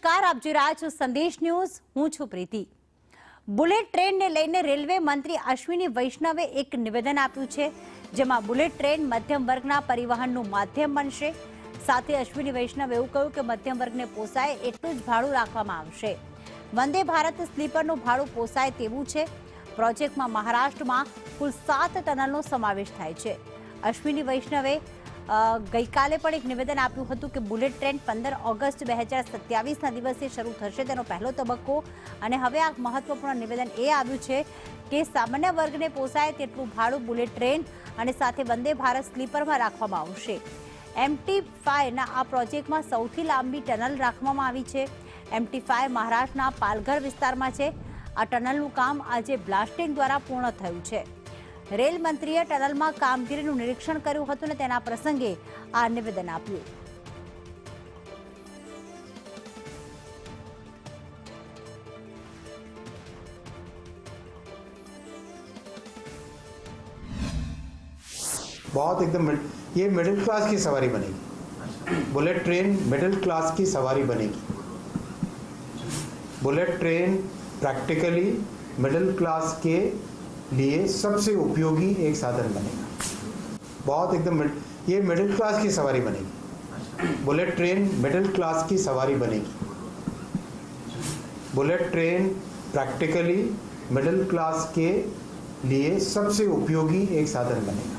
નમસ્કાર, આપ જોઈ રહ્યા છો સંદેશ ન્યૂઝ. હું છું પ્રીતિ. બુલેટ ટ્રેનને લઈને રેલવે મંત્રી અશ્વિની વૈષ્ણવે એક નિવેદન આપ્યું છે, જેમાં બુલેટ ટ્રેન મધ્યમ વર્ગના પરિવહનનું માધ્યમ બનશે. સાથે અશ્વિની વૈષ્ણવે એવું કહ્યું કે મધ્યમ વર્ગને પોસાય એટલું જ ભાડું રાખવામાં આવશે. વંદે ભારત સ્લીપરનું ભાડું પોસાય તેવું છે. પ્રોજેક્ટમાં મહારાષ્ટ્રમાં કુલ 7 ટનલનો સમાવેશ થાય છે. અશ્વિની વૈષ્ણવે ગઈકાલે પણ એક નિવેદન આપ્યું હતું કે બુલેટ ટ્રેન 15 ઓગસ્ટ 2027ના દિવસે શરૂ થશે, તેનો પહેલો તબક્કો. અને હવે આ મહત્વપૂર્ણ નિવેદન એ આવ્યું છે કે સામાન્ય વર્ગને પોસાય તેટલું ભાડું બુલેટ ટ્રેન અને સાથે વંદે ભારત સ્લીપરમાં રાખવામાં આવશે. MT5ના આ પ્રોજેક્ટમાં સૌથી લાંબી ટનલ રાખવામાં આવી છે. MT5 મહારાષ્ટ્રના પાલઘર વિસ્તારમાં છે. આ ટનલનું કામ આજે બ્લાસ્ટિંગ દ્વારા પૂર્ણ થયું છે. રેલ મંત્રીએ ટનલમાં કામગીરીનું નિરીક્ષણ કર્યું હતું અને તેના પ્રસંગે આ નિવેદન આપ્યું. बहुत एकदम ये मिडिल क्लास की सवारी बनेगी. बुलेट ट्रेन मिडिल क्लास की सवारी बनेगी. Bullet train practically middle class के लिए सबसे उपयोगी एक साधन बनेगा. बहुत एकदम ये मिडिल क्लास की सवारी बनेगी. बुलेट ट्रेन मिडिल क्लास की सवारी बनेगी. Bullet train practically middle class के लिए सबसे उपयोगी एक साधन बनेगा.